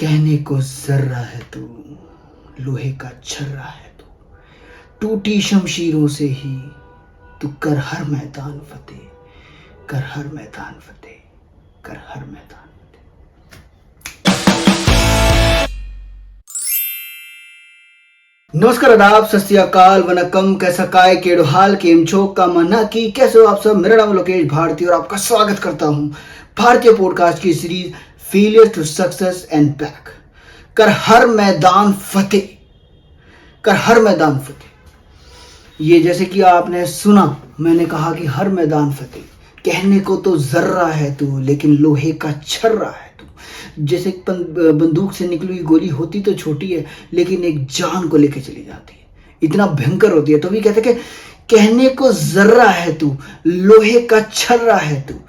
कहने को जर्रा है तू, लोहे का छर्रा है तू, टूटी शमशीरों से ही तू कर हर मैदान फतेह, कर हर मैदान फतेह, कर हर मैदान फतेह। नमस्कार, आदाब, सत श्री अकाल, वनकम, कैसा काय केड़ो हाल केम छो का मना की कैसे हो आप सब। मेरा नाम लोकेश भारती और आपका स्वागत करता हूं भारतीय पॉडकास्ट की series failure to success and back. कर हर मैदान फतेह, कर हर मैदान फतेह। ये जैसे कि आपने सुना, मैंने कहा कि हर मैदान फतेह। कहने को तो जर्रा है तू, लेकिन लोहे का छर्रा है तू। जैसे बंदूक से निकली हुई गोली होती तो छोटी है, लेकिन एक जान को लेके चली जाती है, इतना भयंकर होती है। तो भी कहते कि कहने को जर्रा है तू, लोहे का छर्रा है तू,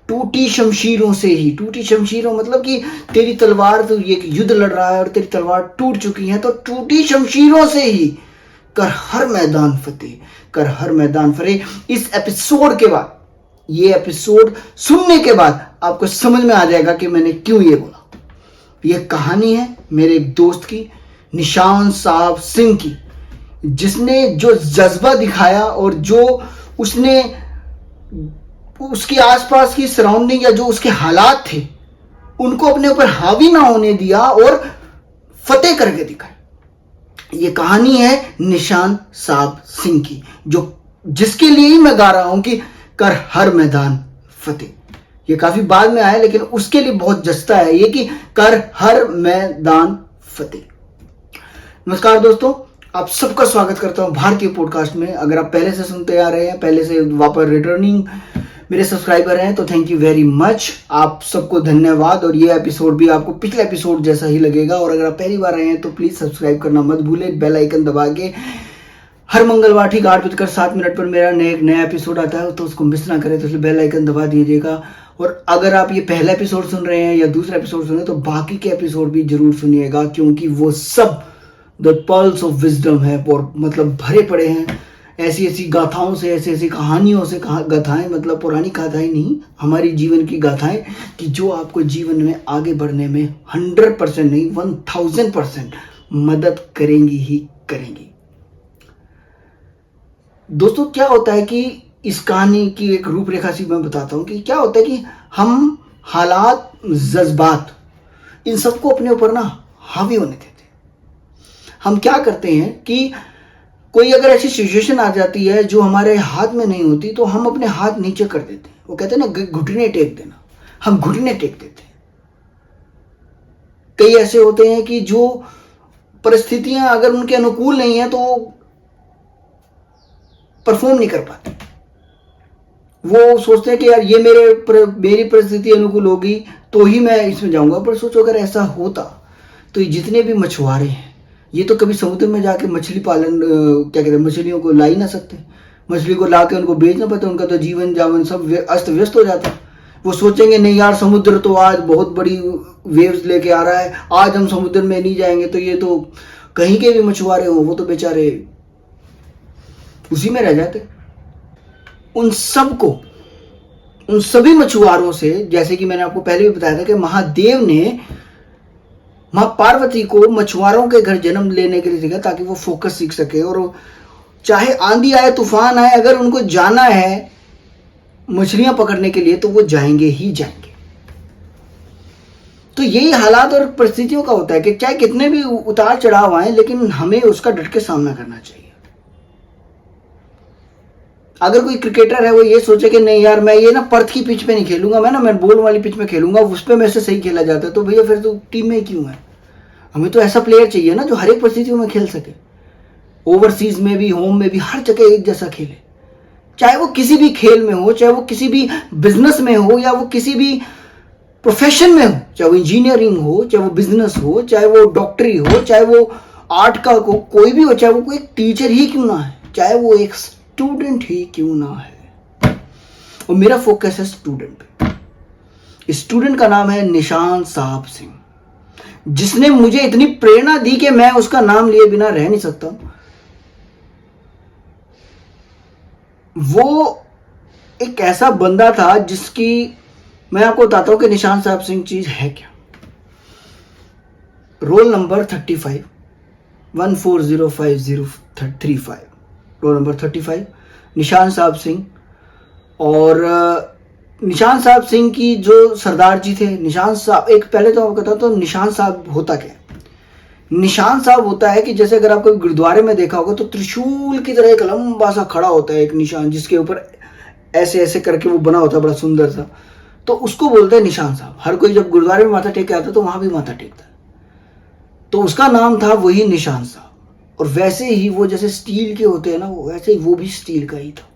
टूटी शमशीरों से ही। टूटी शमशीरों मतलब कि तेरी तलवार, तो ये युद्ध लड़ रहा है और तेरी तलवार टूट चुकी है, तो टूटी शमशीरों से ही कर हर मैदान फतेह, कर हर मैदान फतेह। इस एपिसोड के बाद, ये एपिसोड सुनने के बाद आपको समझ में आ जाएगा कि मैंने क्यों ये बोला। ये कहानी है मेरे एक दोस्त की, निशान साहब सिंह की, जिसने जो जज्बा दिखाया और जो उसने उसके आसपास की सराउंडिंग या जो उसके हालात थे उनको अपने ऊपर हावी ना होने दिया और फतेह करके दिखाया। ये कहानी है निशान साहब सिंह की, जो जिसके लिए ही मैं गा रहा हूं कि कर हर मैदान फतेह। ये काफी बाद में आया, लेकिन उसके लिए बहुत जस्ता है ये कि कर हर मैदान फतेह। नमस्कार दोस्तों, आप सबका स्वागत करता हूं भारतीय पॉडकास्ट में। अगर आप पहले से सुनते आ रहे हैं, पहले से वापस रिटर्निंग मेरे सब्सक्राइबर हैं, तो थैंक यू वेरी मच, आप सबको धन्यवाद। और ये एपिसोड भी आपको पिछले एपिसोड जैसा ही लगेगा। और अगर आप पहली बार आए हैं तो प्लीज सब्सक्राइब करना मत भूलें, बेल आइकन दबा के। हर मंगलवार ठीक 8:07 पर मेरा नया एपिसोड आता है, तो उसको मिस ना करें, तो इसलिए बेल आइकन दबा दीजिएगा। और अगर आप ये पहला एपिसोड सुन रहे हैं या दूसरा एपिसोड सुन रहे हैं, तो बाकी के एपिसोड भी जरूर सुनिएगा, क्योंकि वो सब द पल्स ऑफ विजडम है, और मतलब भरे पड़े हैं ऐसी ऐसी गाथाओं से, ऐसी ऐसी कहानियों से। गाथाएं मतलब पुरानी गाथाएं नहीं, हमारी जीवन की गाथाएं, कि जो आपको जीवन में आगे बढ़ने में 100% नहीं 1000% मदद करेंगी ही करेंगी। दोस्तों, क्या होता है कि इस कहानी की एक रूपरेखा सी मैं बताता हूं कि क्या होता है कि हम हालात, जज्बात, इन सबको अपने ऊपर ना हावी होने देते हैं। हम क्या करते हैं कि कोई अगर ऐसी सिचुएशन आ जाती है जो हमारे हाथ में नहीं होती, तो हम अपने हाथ नीचे कर देते हैं। वो कहते हैं ना, घुटने टेक देना, हम घुटने टेक देते हैं। कई ऐसे होते हैं कि जो परिस्थितियां अगर उनके अनुकूल नहीं है तो परफॉर्म नहीं कर पाते। वो सोचते हैं कि यार ये मेरी परिस्थिति अनुकूल होगी तो ही मैं इसमें जाऊंगा। पर सोचो, अगर ऐसा होता तो ये जितने भी मछुआरे हैं, ये तो कभी समुद्र में जाके मछली पालन, क्या कहते हैं, मछलियों को ला ही ना सकते। मछली को ला के उनको बेच ना पाते, उनका तो जीवन जावन सब अस्त व्यस्त हो जाता। वो सोचेंगे नहीं यार, समुद्र तो आज बहुत बड़ी वेव्स लेके आ रहा है, आज हम समुद्र में नहीं जाएंगे। तो ये तो कहीं के भी मछुआरे हो, वो तो बेचारे उसी में रह जाते। उन सभी मछुआरों से, जैसे कि मैंने आपको पहले भी बताया था कि महादेव ने मां पार्वती को मछुआरों के घर जन्म लेने के लिए सीखा, ताकि वो फोकस सीख सके। और चाहे आंधी आए, तूफान आए, अगर उनको जाना है मछलियां पकड़ने के लिए, तो वो जाएंगे ही जाएंगे। तो यही हालात और परिस्थितियों का होता है कि चाहे कितने भी उतार चढ़ाव आए, लेकिन हमें उसका डट के सामना करना चाहिए। अगर कोई क्रिकेटर है, वो ये सोचे कि नहीं यार, मैं ये ना पर्थ की पिच पे नहीं खेलूंगा, मैं बोल वाली पिच में खेलूंगा, उस पे मेरे से सही खेला जाता है, तो भैया फिर तो टीम में क्यों है? हमें तो ऐसा प्लेयर चाहिए ना जो हर एक परिस्थितियों में खेल सके, ओवरसीज में भी, होम में भी, हर जगह एक जैसा खेले। चाहे वो किसी भी खेल में हो, चाहे वो किसी भी बिजनेस में हो, या वो किसी भी प्रोफेशन में हो, चाहे वो इंजीनियरिंग हो, चाहे वो बिजनेस हो, चाहे वो डॉक्टरी हो, चाहे वो आर्ट का कोई भी हो, चाहे वो कोई टीचर ही क्यों ना है, चाहे वो एक स्टूडेंट ही क्यों ना है। और मेरा फोकस है स्टूडेंट पे। स्टूडेंट का नाम है निशान साहब सिंह, जिसने मुझे इतनी प्रेरणा दी कि मैं उसका नाम लिए बिना रह नहीं सकता। वो एक ऐसा बंदा था जिसकी, मैं आपको बताता हूं कि निशान साहब सिंह चीज है क्या। रोल नंबर 35, 1405-035, रोल नंबर 35, निशान साहब सिंह। और निशान साहब सिंह की जो सरदार जी थे, निशान साहब, एक पहले तो आपको बताता हूँ निशान साहब होता क्या है। निशान साहब होता है कि जैसे अगर आपको गुरुद्वारे में देखा होगा तो त्रिशूल की तरह एक लंबा सा खड़ा होता है एक निशान, जिसके ऊपर ऐसे ऐसे करके वो बना होता है, बड़ा सुंदर सा, तो उसको बोलते हैं निशान साहब। हर कोई जब गुरुद्वारे में माथा टेक के आता है तो वहां भी माथा टेकता है, तो उसका नाम था वही निशान साहब। और वैसे ही वो जैसे स्टील के होते हैं ना, वो वैसे ही वो भी स्टील का ही था।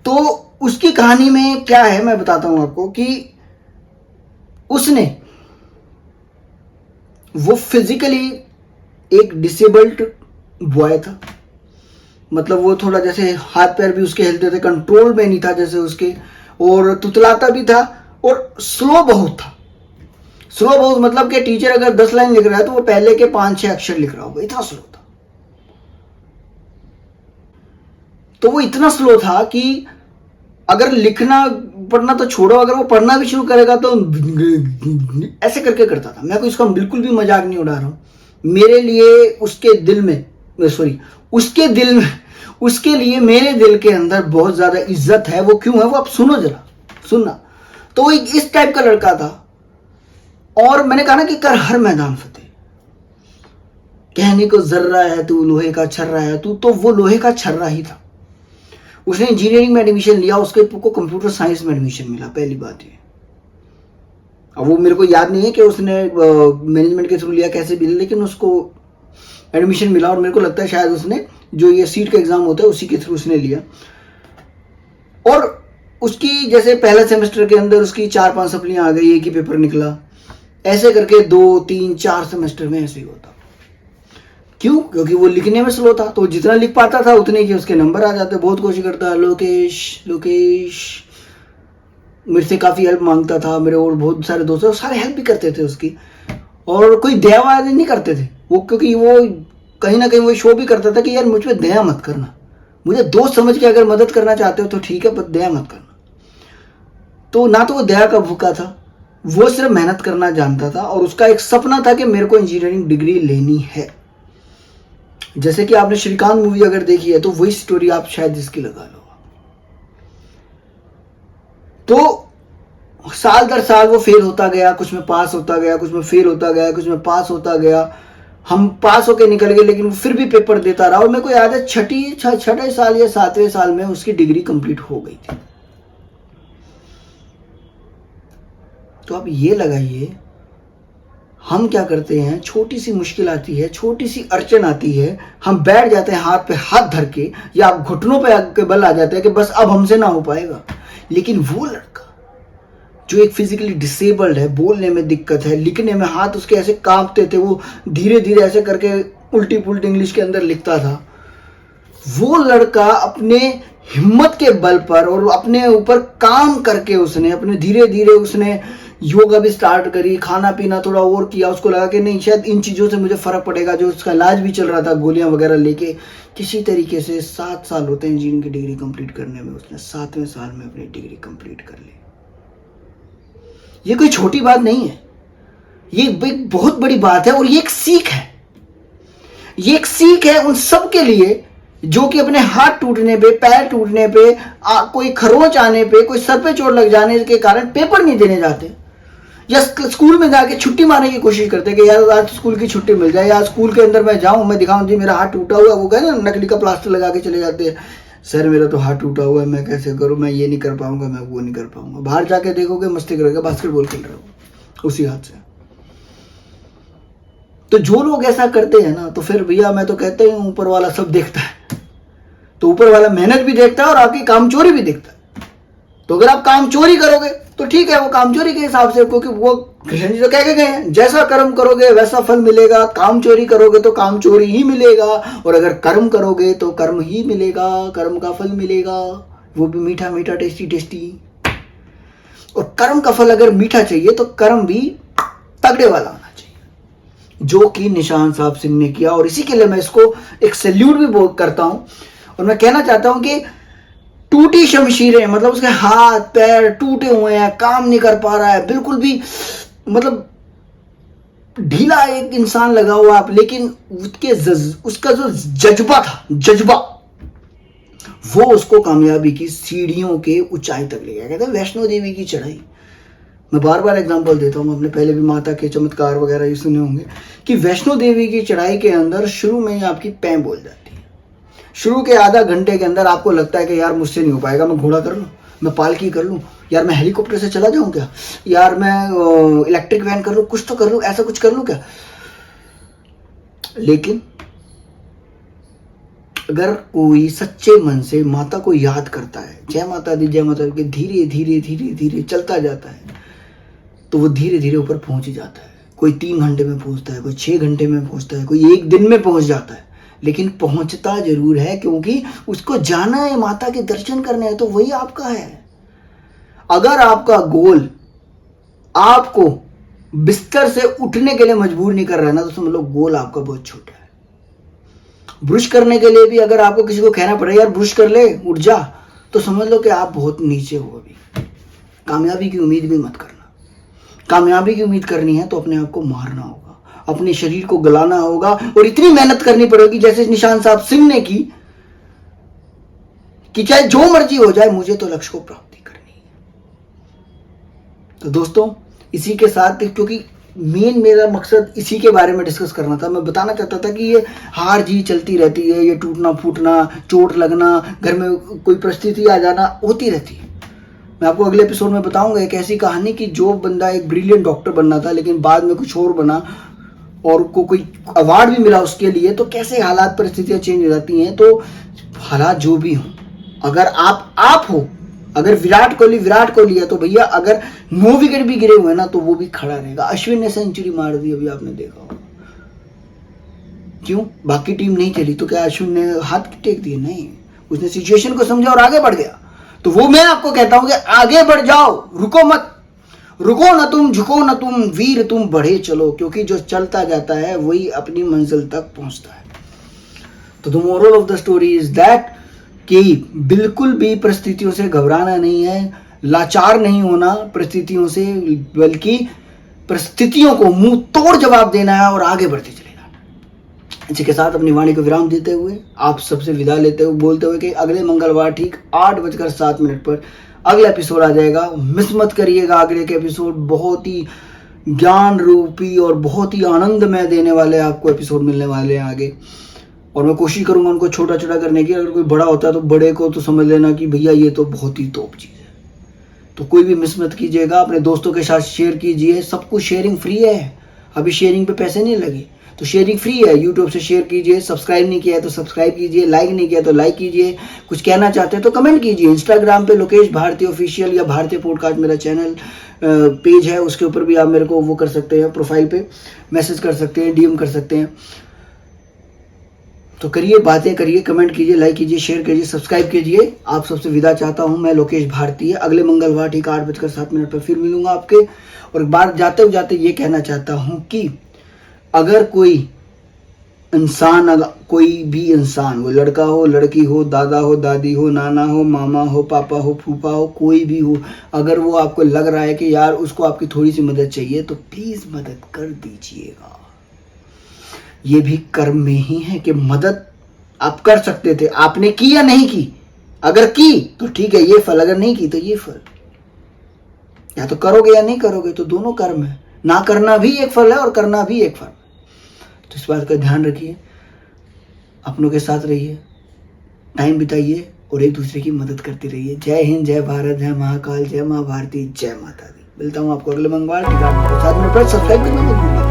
तो उसकी कहानी में क्या है मैं बताता हूं आपको कि उसने, वो फिजिकली एक डिसेबल्ड बॉय था, मतलब वो थोड़ा जैसे हाथ पैर भी उसके हिलते थे, कंट्रोल में नहीं था जैसे उसके, और तुतलाता भी था, और स्लो बहुत था। स्लो बहुत मतलब कि टीचर अगर 10 लाइन लिख रहा है तो वो पहले के 5-6 अक्षर लिख रहा होगा, इतना स्लो था। तो वो इतना स्लो था कि अगर लिखना पढ़ना तो छोड़ो, अगर वो पढ़ना भी शुरू करेगा तो ऐसे करके करता था। मैं कोई इसका बिल्कुल भी मजाक नहीं उड़ा रहा हूं। मेरे लिए उसके दिल में, सॉरी, उसके दिल में, उसके लिए मेरे दिल के अंदर बहुत ज्यादा इज्जत है। वो क्यों है वो आप सुनो, जरा सुनना। तो वो इस टाइप का लड़का था। और मैंने कहा ना कि कर हर मैदान फतेह, कहने को जर्रा है तू, लोहे का छर्रा है तू, तो वो लोहे का छर्रा ही था। उसने इंजीनियरिंग में एडमिशन लिया, उसके को कंप्यूटर साइंस में एडमिशन मिला, पहली बात ये। अब वो मेरे को याद नहीं है कि उसने मैनेजमेंट के थ्रू लिया कैसे भी, लेकिन उसको एडमिशन मिला, और मेरे को लगता है शायद उसने जो ये सीट का एग्जाम होता है उसी के थ्रू उसने लिया। और उसकी जैसे पहले सेमेस्टर के अंदर उसकी 4-5 सप्लियां आ गई, एक ही पेपर निकला, ऐसे करके 2-3-4 सेमेस्टर में ऐसे ही होता। क्यों? क्योंकि वो लिखने में स्लो था, तो जितना लिख पाता था उतने के उसके नंबर आ जाते। बहुत कोशिश करता, लोकेश मेरे से काफ़ी हेल्प मांगता था, मेरे और बहुत सारे दोस्त सारे हेल्प भी करते थे उसकी, और कोई दया नहीं करते थे वो, क्योंकि वो कहीं ना कहीं वो शो भी करता था कि यार मुझ पर दया मत करना, मुझे दोस्त समझ के अगर मदद करना चाहते हो तो ठीक है, पर दया मत करना। तो ना तो वो दया का भूखा था, वो सिर्फ मेहनत करना जानता था, और उसका एक सपना था कि मेरे को इंजीनियरिंग डिग्री लेनी है। जैसे कि आपने श्रीकांत मूवी अगर देखी है तो वही स्टोरी आप शायद इसकी लगा लो। तो साल दर साल वो फेल होता गया, कुछ में पास होता गया, कुछ में फेल होता गया, कुछ में पास होता गया। हम पास होके निकल गए, लेकिन वो फिर भी पेपर देता रहा। और मेरे को याद है छठे साल या 7वें साल में उसकी डिग्री कंप्लीट हो गई थी। तो अब ये लगाइए, हम क्या करते हैं, छोटी सी मुश्किल आती है, छोटी सी अड़चन आती है, हम बैठ जाते हैं हाथ पे हाथ धर के, या घुटनों पे बल आ जाते हैं कि बस अब हमसे ना हो पाएगा। लेकिन वो लड़का जो एक फिजिकली डिसेबल्ड है, बोलने में दिक्कत है, लिखने में हाथ उसके ऐसे कांपते थे, वो धीरे धीरे ऐसे करके उल्टी पुल्टी इंग्लिश के अंदर लिखता था। वो लड़का अपने हिम्मत के बल पर और अपने ऊपर काम करके उसने अपने धीरे धीरे उसने योगा भी स्टार्ट करी, खाना पीना थोड़ा और किया। उसको लगा कि नहीं, शायद इन चीज़ों से मुझे फ़र्क पड़ेगा, जो उसका इलाज भी चल रहा था गोलियां वगैरह लेके। किसी तरीके से 7 साल होते हैं इंजीनियरिंग की डिग्री कंप्लीट करने में, उसने 7वें साल में अपनी डिग्री कंप्लीट कर ली। ये कोई छोटी बात नहीं है, ये एक बहुत बड़ी बात है, और ये एक सीख है। ये एक सीख है उन सब के लिए जो कि अपने हाथ टूटने पे, पैर टूटने पे, कोई खरोंच आने पे, कोई सर पे चोट लग जाने के कारण पेपर नहीं देने जाते, या स्कूल में जाके छुट्टी मारने की कोशिश करते कि यार आज स्कूल की छुट्टी मिल जाए, या स्कूल के अंदर मैं जाऊं, मैं दिखाऊं जी मेरा हाथ टूटा हुआ। वो कहते ना नकली का प्लास्टर लगा के चले जाते हैं, सर मेरा तो हाथ टूटा हुआ है, मैं कैसे करूं, मैं ये नहीं कर पाऊंगा, मैं वो नहीं कर पाऊंगा। बाहर जाके देखोगे मस्ती करोगे, बास्केटबॉल खेल रहे हो उसी हाथ से। तो जो लोग ऐसा करते हैं ना, तो फिर भैया मैं तो कहता हूँ ऊपर वाला सब देखता है। तो ऊपर वाला मेहनत भी देखता है और आपकी काम चोरी भी देखता है। तो अगर आप काम चोरी करोगे तो ठीक है, वो काम चोरी के हिसाब से, क्योंकि वो कृष्ण जी तो कह के गए हैं, जैसा कर्म करोगे वैसा फल मिलेगा। काम चोरी करोगे तो काम चोरी ही मिलेगा, और अगर कर्म करोगे तो कर्म ही मिलेगा, कर्म का फल मिलेगा, वो भी मीठा मीठा, टेस्टी टेस्टी। और कर्म का फल अगर मीठा चाहिए तो कर्म भी तगड़े वाला होना चाहिए, जो कि निशान साहब सिंह ने किया। और इसी के लिए मैं इसको एक सैल्यूट भी करता हूं, और मैं कहना चाहता हूं कि टूटी शमशीरें, मतलब उसके हाथ पैर टूटे हुए हैं, काम नहीं कर पा रहा है, बिल्कुल भी मतलब ढीला एक इंसान लगा हुआ आप, लेकिन उसका जो जज्बा वो उसको कामयाबी की सीढ़ियों के ऊंचाई तक ले गया। कहते हैं वैष्णो देवी की चढ़ाई, मैं बार बार एग्जांपल देता हूँ, अपने पहले भी माता के चमत्कार वगैरह ये सुने होंगे कि वैष्णो देवी की चढ़ाई के अंदर शुरू में ही आपकी पैं बोल जाती है। शुरू के आधा घंटे के अंदर आपको लगता है कि यार मुझसे नहीं हो पाएगा, मैं घोड़ा कर लूँ, मैं पालकी कर लूँ, यार मैं हेलीकॉप्टर से चला जाऊँ क्या, यार मैं इलेक्ट्रिक वैन कर लूँ, कुछ तो कर लूँ, ऐसा कुछ कर लूँ क्या। लेकिन अगर कोई सच्चे मन से माता को याद करता है, जय माता दी जय माता दी, धीरे धीरे धीरे धीरे चलता जाता है, तो वो धीरे धीरे ऊपर पहुंच ही जाता है। कोई 3 घंटे में पहुंचता है, कोई 6 घंटे में पहुंचता है, कोई 1 दिन में पहुंच जाता है, लेकिन पहुंचता जरूर है, क्योंकि उसको जाना है, माता के दर्शन करने हैं, तो वही आपका है। अगर आपका गोल आपको बिस्तर से उठने के लिए मजबूर नहीं कर रहा है ना, तो समझ लो गोल आपका बहुत छोटा है। ब्रश करने के लिए भी अगर आपको किसी को कहना पड़े यार ब्रश कर ले, उठ जा, तो समझ लो कि आप बहुत नीचे हो अभी। कामयाबी की उम्मीद भी मत करना। कामयाबी की उम्मीद करनी है तो अपने आप को मारना होगा, अपने शरीर को गलाना होगा, और इतनी मेहनत करनी पड़ेगी जैसे निशान साहब सिंह ने की, कि चाहे जो मर्जी हो जाए मुझे तो लक्ष्य को प्राप्ति करनी है। तो दोस्तों इसी के साथ, क्योंकि मेन मेरा मकसद इसी के बारे में डिस्कस करना था, मैं बताना चाहता था कि ये हार जीत चलती रहती है, ये टूटना फूटना, चोट लगना, घर में कोई परिस्थिति आ जाना होती रहती है। मैं आपको अगले एपिसोड में बताऊंगा एक ऐसी कहानी कि जो बंदा एक ब्रिलियंट डॉक्टर बनना था लेकिन बाद में कुछ और बना और को कोई अवार्ड भी मिला उसके लिए, तो कैसे हालात परिस्थितियां चेंज हो जाती हैं। तो हालात जो भी हों, अगर आप हो, अगर विराट कोहली है तो भैया अगर 9 विकेट भी गिरे हुए ना तो वो भी खड़ा रहेगा। अश्विन ने सेंचुरी मार दी, अभी आपने देखा होगा। क्यों? बाकी टीम नहीं चली तो क्या अश्विन ने हाथ टेक दिए? नहीं, उसने सिचुएशन को समझा और आगे बढ़ गया। तो वो मैं आपको कहता हूं कि आगे बढ़ जाओ, रुको मत, रुको ना तुम, झुको ना तुम, वीर तुम बढ़े चलो, क्योंकि जो चलता जाता है वही अपनी मंजिल तक पहुंचता है। तो the moral of the story is that कि बिल्कुल भी परिस्थितियों से घबराना नहीं है, लाचार नहीं होना परिस्थितियों से, बल्कि परिस्थितियों को मुंह तोड़ जवाब देना है और आगे बढ़ते चले जाना। इसी के साथ अपनी वाणी को विराम देते हुए आप सबसे विदा लेते हुए बोलते हुए कि अगले मंगलवार ठीक 8:07 पर अगला एपिसोड आ जाएगा। मिस मत करिएगा अगले के एपिसोड, बहुत ही ज्ञान रूपी और बहुत ही आनंदमय देने वाले आपको एपिसोड मिलने वाले हैं आगे। और मैं कोशिश करूंगा उनको छोटा छोटा करने की। अगर कोई बड़ा होता है तो बड़े को तो समझ लेना कि भैया ये तो बहुत ही टॉप चीज़ है। तो कोई भी मिस मत कीजिएगा, अपने दोस्तों के साथ शेयर कीजिए। सब कुछ शेयरिंग फ्री है, अभी शेयरिंग पे पैसे नहीं लगे, तो शेयरिंग फ्री है। यूट्यूब से शेयर कीजिए, सब्सक्राइब नहीं किया है तो सब्सक्राइब कीजिए, लाइक नहीं किया तो लाइक कीजिए, कुछ कहना चाहते हैं तो कमेंट कीजिए। इंस्टाग्राम पे लोकेश भारती ऑफिशियल या भारतीय पॉडकास्ट मेरा चैनल पेज है, उसके ऊपर भी आप मेरे को वो कर सकते हैं, प्रोफाइल पे मैसेज कर सकते हैं, डीएम कर सकते हैं। तो करिए, बातें करिए, कमेंट कीजिए, लाइक कीजिए, शेयर कीजिए, सब्सक्राइब कीजिए। आप सबसे विदा चाहता हूं मैं लोकेश भारती। अगले मंगलवार ठीक 8:07 पर फिर मिलूंगा आपके। और एक बार जाते जाते ये कहना चाहता हूं कि अगर कोई इंसान, कोई भी इंसान, वो लड़का हो, लड़की हो, दादा हो, दादी हो, नाना हो, मामा हो, पापा हो, फूफा हो, कोई भी हो, अगर वो आपको लग रहा है कि यार उसको आपकी थोड़ी सी मदद चाहिए तो प्लीज मदद कर दीजिएगा। ये भी कर्म में ही है कि मदद आप कर सकते थे, आपने की या नहीं की। अगर की तो ठीक है, ये फल, अगर नहीं की तो ये फल। या तो करोगे या नहीं करोगे, तो दोनों कर्म है। ना करना भी एक फल है और करना भी एक फल। तो इस बात का ध्यान रखिए, अपनों के साथ रहिए, टाइम बिताइए और एक दूसरे की मदद करते रहिए। जय हिंद, जय भारत, जय महाकाल, जय माँ भारती, जय माता दी। मिलता हूँ आपको अगले मंगलवार। सब्सक्राइब करना मत भूलिए।